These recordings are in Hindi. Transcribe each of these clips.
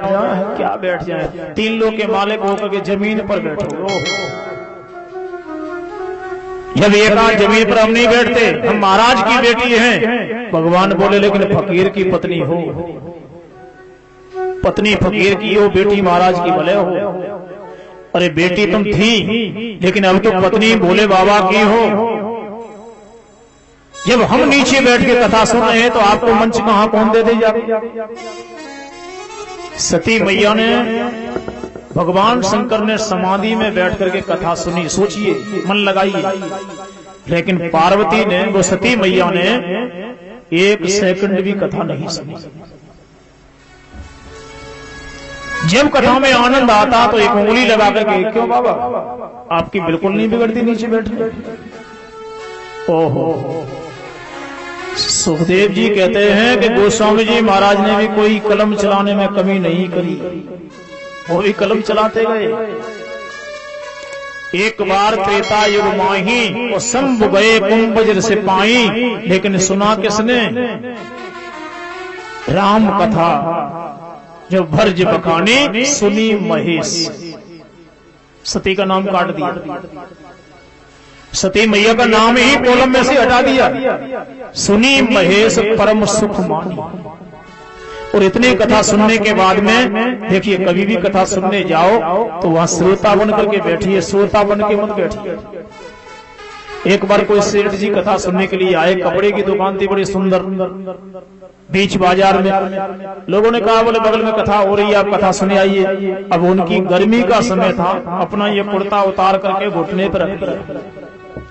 क्या बैठ जाए, 3 लोग के मालिक होकर के जमीन पर बैठो। जब एक आध जमीन पर हम नहीं बैठते, हम महाराज की बेटी हैं। भगवान बोले लेकिन फकीर की पत्नी हो, पत्नी फकीर की हो, बेटी महाराज की भले हो। अरे बेटी तुम थी लेकिन अब तो पत्नी भोले बाबा की हो। जब हम नीचे बैठ के कथा सुन रहे हैं तो आपको मंच कहां कौन दे जाए। सती मैया ने, भगवान शंकर ने समाधि में बैठ करके कथा सुनी। सोचिए, मन लगाइए। लेकिन पार्वती ने, वो सती मैया ने 1 सेकंड भी कथा नहीं सुनी। जब कथा में आनंद आता तो एक उंगली लगा करके, क्यों बाबा आपकी बिल्कुल नहीं बिगड़ती नीचे बैठने? ओहो, सुखदेव जी कहते हैं कि गोस्वामी जी महाराज ने भी कोई कलम चलाने में कमी नहीं करी, वो भी कलम चलाते गए। एक बार त्रेता युग माही वो शंभ गए कुंभ से पाई, लेकिन सुना किसने? राम कथा जो भर्ज बखानी सुनी महेश। सती का नाम काट दिया, सती मैया का नाम ही कोलम में से हटा दिया। सुनी महेश परम सुख मानी। और इतने कथा सुनने के बाद में देखिए, कभी भी कथा सुनने जाओ तो वहां श्रोता बन करके बैठिए, श्रोता बन के मत बैठिए। एक बार कोई सेठ जी कथा सुनने के लिए आए, कपड़े की दुकान थी बड़ी सुंदर, बीच बाजार में। लोगों ने कहा, बोले बगल में कथा हो रही है, आप कथा सुने आइए। अब उनकी गर्मी का समय था, अपना ये कुर्ता उतार करके घुटने पर रख दिया,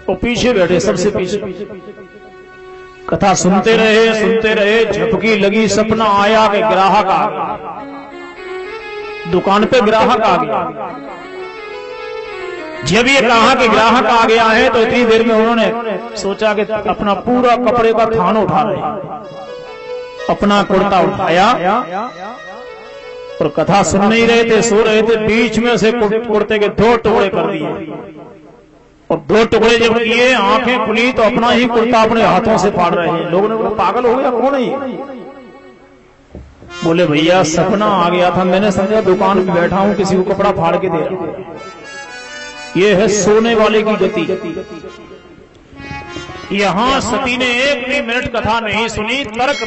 वो पीछे बैठे, सबसे पीछे। कथा सुनते रहे, झपकी लगी, सपना आया कि ग्राहक आ गया, दुकान पे ग्राहक आ गया। जब ये कहा कि ग्राहक आ गया है तो इतनी देर में उन्होंने सोचा कि अपना पूरा कपड़े का थान उठा रहे, अपना कुर्ता उठाया और कथा सुन नहीं रहे थे, सो रहे थे। बीच में से कुर्ते के 2 टुकड़े कर दिए, और 2 टुकड़े जब किए, आंखें खुली तो अपना ही कुर्ता अपने हाथों से फाड़ रहे हैं। लोगों ने बोला, पागल हो गया, कौन है? बोले भैया सपना आ गया था, मैंने समझा दुकान में बैठा हूं, किसी को कपड़ा फाड़ के दे रहा हूं। ये है सोने वाले की गति। यहां सती ने 1 भी मिनट कथा नहीं सुनी, तर्क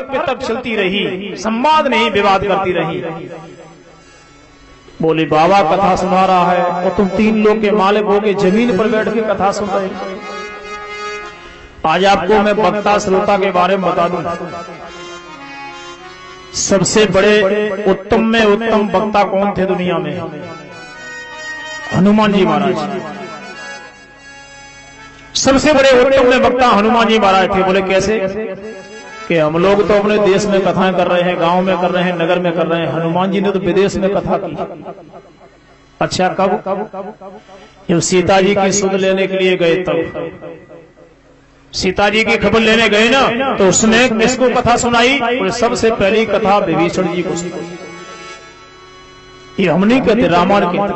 वितर्क चलती रही, संवाद नहीं, विवाद करती रही। बोले बाबा कथा सुना रहा है और तुम 3 लोग के मालिक हो के जमीन पर बैठ के कथा सुन रहे। आज आपको मैं वक्ता श्रोता के बारे में बता दूं। सबसे बड़े उत्तम में उत्तम वक्ता कौन थे दुनिया में? हनुमान जी महाराज। सबसे बड़े उत्तम में वक्ता हनुमान जी महाराज थे। बोले कैसे? कि हम लोग तो अपने देश में कथाएं कर रहे हैं, गांव में कर रहे हैं, नगर में कर रहे हैं, हनुमान जी ने तो विदेश में कथा की। अच्छा, कब? जब सीता जी की सुध लेने के लिए गए, तब सीता जी की खबर लेने गए ना, तो उसने किसको कथा सुनाई? और सबसे पहली कथा विभीषण जी को सुनाई। ये हम नहीं कहते, रामायण कहते।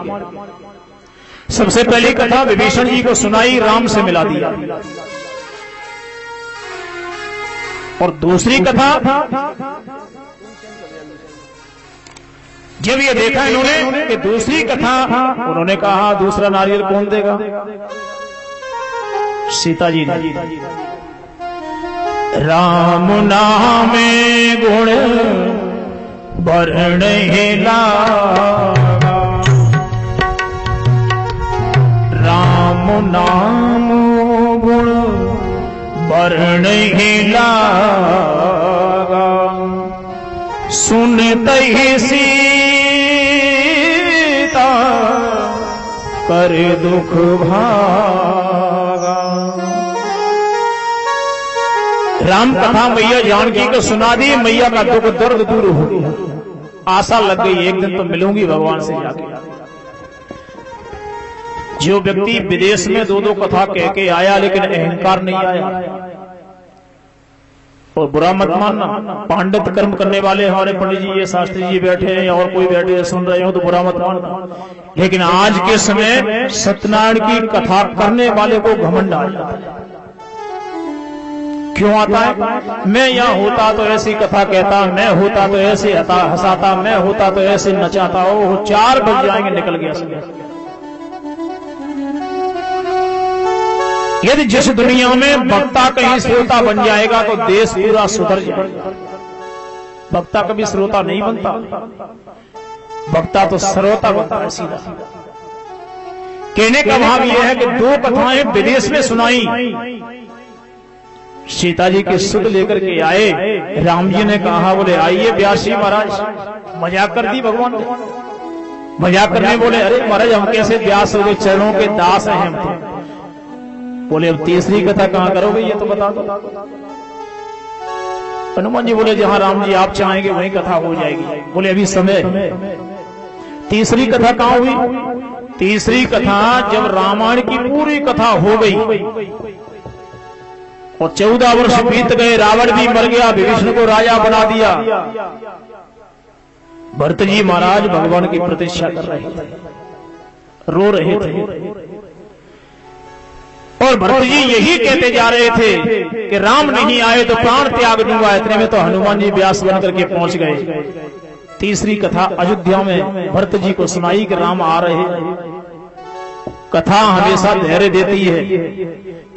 सबसे पहली कथा विभीषण जी को सुनाई, राम से मिला दिया। और दूसरी कथा जब ये देखा इन्होंने कि दूसरी कथा, उन्होंने कहा दूसरा नारियल कौन देगा? सीता जी ने। राम नामे गुण बरणे लागा, राम नाम गुण बरणे लागा, सुनते ही सीता कर दुख भागा। राम कथा मैया जानकी को सुना दी, मैया का दुख दर्द दूर हो गया। आशा लग गई एक दिन तो मिलूंगी भगवान से जाके। जो व्यक्ति विदेश में 2-2 कथा कह के आया लेकिन अहंकार नहीं आया, और बुरा मत मानना, पांडित कर्म करने वाले हमारे पंडित जी, ये शास्त्री जी बैठे हैं और कोई बैठे हैं सुन रहे हो तो बुरा मत मानना। लेकिन आज के समय सत्यनारायण की कथा करने वाले को घमंड आ जाता है। क्यों आता है? मैं यहाँ होता तो ऐसी कथा कहता, मैं होता तो ऐसे हंसाता, मैं होता तो ऐसे नचाता। ओ 4 बज जाएंगे, निकल गया समय। यदि जिस दुनिया में वक्ता कहीं श्रोता बन जाएगा तो देश पूरा सुधर जाएगा। वक्ता कभी श्रोता नहीं बनता, वक्ता तो श्रोता बनता है सीधा। कहने का भाव यह है कि 2 कथाएं विदेश में सुनाई। सीता जी के सुध लेकर के आए, राम जी ने कहा, बोले आइए व्यास जी महाराज। मजाक कर दी भगवान ने। मजाक करने बोले, अरे महाराज हम कैसे व्यास हो गए, चरणों के दास हैं हम तो। बोले अब तीसरी कथा कहां करोगे ये तो बता दो। हनुमान जी बोले जहां राम जी आप चाहेंगे वहीं कथा हो जाएगी। बोले अभी समय। तीसरी कथा कहां हुई? तीसरी कथा जब रामायण की पूरी कथा हो गई और 14 वर्ष बीत गए, रावण भी मर गया, विभीषण को राजा बना दिया। भरत जी महाराज भगवान की प्रतीक्षा कर रहे थे, रो रहे थे। और भरत जी यही कहते जा रहे थे कि राम नहीं आए तो प्राण त्याग दूंगा। इतने में तो हनुमान जी व्यास बन करके पहुंच गए। तीसरी कथा अयोध्या में भरत जी को सुनाई कि राम आ रहे हैं। कथा हमेशा धैर्य देती है,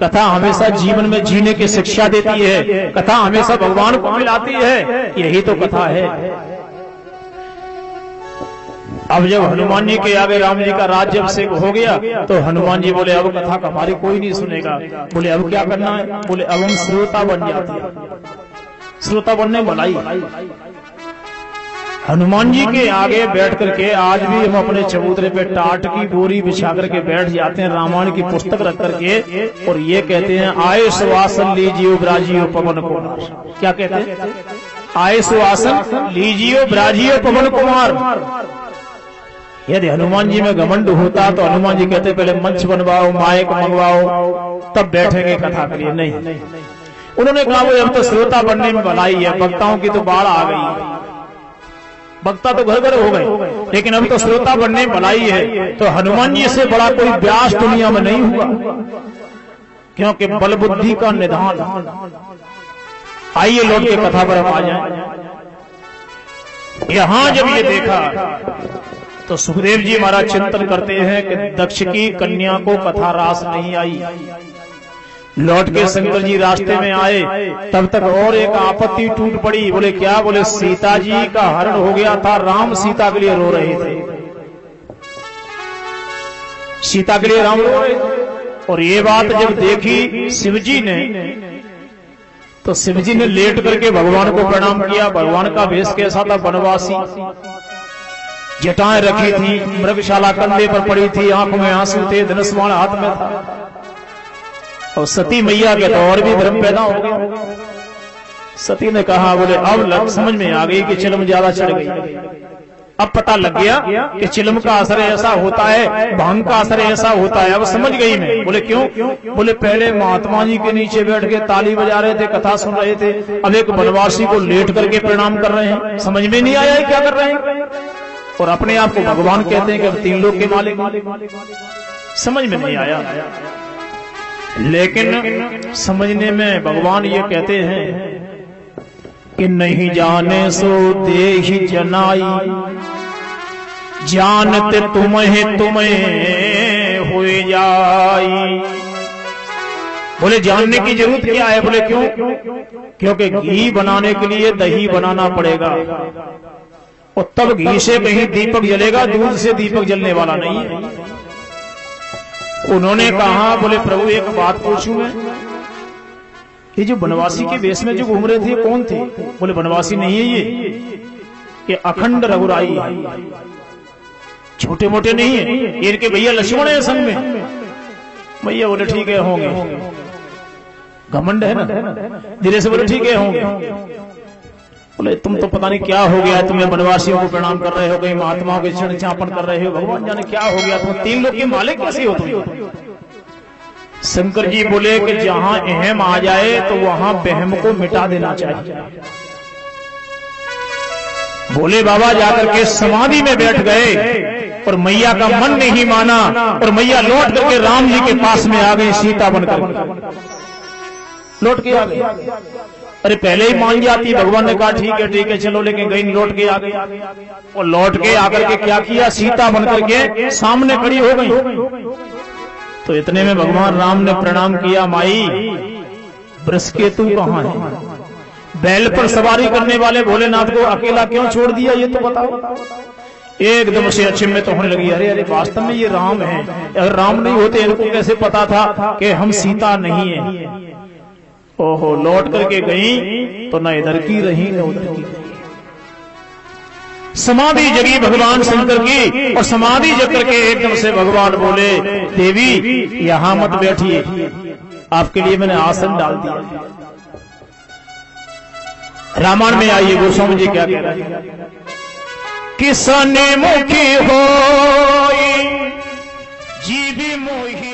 कथा हमेशा जीवन में जीने की शिक्षा देती है, कथा हमेशा भगवान को मिलाती है। यही तो कथा है। अब जब हनुमान जी के आगे राम जी का राज्य अभिषेक हो गया तो हनुमान जी बोले अब कथा का हमारी कोई नहीं सुनेगा। बोले अब क्या करना है? बोले अब हम श्रोता बन जाते हैं। श्रोता बनने भलाई। हनुमान जी के आगे बैठ करके आज भी हम अपने चबूतरे पे टाट की बोरी बिछा करके बैठ जाते हैं, रामायण की पुस्तक रख करके, और ये कहते हैं आए सुवासन लीजियो ब्राजियो पवन कुमार। क्या कहते हैं? आए सुवासन लीजियो ब्राजियो पवन कुमार। यदि हनुमान जी में घमंड होता तो हनुमान जी कहते पहले मंच बनवाओ, माइक मंगवाओ, तब बैठेंगे कथा के लिए। नहीं, उन्होंने कहा वो अब तो श्रोता बनने में भलाई है, वक्ताओं की तो बाढ़ आ गई। वक्ता तो घर घर हो गए, लेकिन अब तो श्रोता बनने में भलाई है। तो हनुमान जी से बड़ा कोई व्यास दुनिया में नहीं हुआ, क्योंकि बल बुद्धि का निधान। आइए लौट के कथा पर हम आ जाए। यहां जब ये देखा तो सुखदेव जी महाराज चिंतन करते हैं कि दक्ष की कन्या को कथा रास नहीं आई। लौट के शंकर जी रास्ते में आए, तब तक और एक आपत्ति टूट पड़ी। बोले क्या? बोले सीता जी का हरण हो गया था, राम सीता के लिए रो रहे थे। सीता के लिए राम रो रहे थे। और ये बात जब देखी शिवजी ने तो शिवजी ने लेट करके भगवान को प्रणाम किया। भगवान का वेश कैसा था? वनवासी, जटाएं रखी थी, मृगशाला कंधे पर पड़ी थी, आंखों में आंसू थे, धनुष बाण हाथ में था। और सती मैया के तो और भी धर्म पैदा हो गया। सती ने कहा, बोले अब समझ में आ गई कि चिलम ज्यादा चढ़ गई। अब पता लग गया कि चिलम का असर ऐसा होता है, भांग का असर ऐसा होता है। अब समझ गई मैं। बोले क्यों? बोले पहले महात्मा जी के नीचे बैठ के ताली बजा रहे थे, कथा सुन रहे थे, अब एक वनवासी को लेट करके प्रणाम कर रहे हैं। समझ में नहीं आया क्या कर रहे हैं, और अपने आप को भगवान कहते हैं कि अब 3 लोक के मालिक। समझ में नहीं आया, लेकिन समझने में भगवान ये कहते हैं कि नहीं जाने सो देहि जनाई, जानते तुम्हें हुए जाई। बोले जानने की जरूरत क्या है? बोले क्यों? क्योंकि घी बनाने के लिए दही बनाना पड़ेगा, और तब घी से कहीं दीपक जलेगा, दूध से दीपक जलने वाला नहीं है। उन्होंने कहा, बोले प्रभु एक बात पूछूं मैं, ये जो बनवासी के वेश में जो घूम रहे थे कौन थे? बोले बनवासी नहीं है ये अखंड रघुराई है, छोटे मोटे नहीं है ये, इनके भैया लक्ष्मण है संग में। भैया बोले ठीक है होंगे, घमंड है ना, धीरे से बोले ठीक है होंगे। बोले तुम तो पता नहीं क्या हो गया, तुम्हें बनवासियों को प्रणाम कर रहे हो, कहीं महात्माओं के चरण चापन कर रहे हो, भगवान जाने क्या हो गया, तुम 3 लोग के मालिक कैसे हो तुम? शंकर जी बोले कि जहां अहम आ जाए तो वहां बहम को मिटा देना चाहिए। बोले बाबा जाकर के समाधि में बैठ गए और मैया का मन नहीं माना, और मैया लौट करके राम जी के पास में आ गई सीता बनकर। लौट के आ गई। अरे पहले ही मान जाती, भगवान ने कहा ठीक है चलो, लेकिन गई नहीं, लौट के आ गई। और लौट के आकर के क्या किया, सीता बनकर के सामने खड़ी हो गई। तो इतने में भगवान राम ने प्रणाम किया, माई बृहस्पति कहां है? बैल पर सवारी करने वाले भोलेनाथ को अकेला क्यों छोड़ दिया, ये तो बताओ। एकदम से अचंभित होने लगी, अरे अरे वास्तव में ये राम है, अगर राम नहीं होते इनको कैसे पता था कि हम सीता नहीं है। ओहो, लौट करके गई तो न इधर की रही न उधर की। समाधि जगी भगवान शंकर की, और समाधि जग करके एकदम से भगवान बोले, देवी यहां मत बैठिए, आपके लिए मैंने आसन डाल दिया। रामायण में आइए, गोस्वामी जी क्या कह रहे हैं, किसने मुखी हो जीवी मोही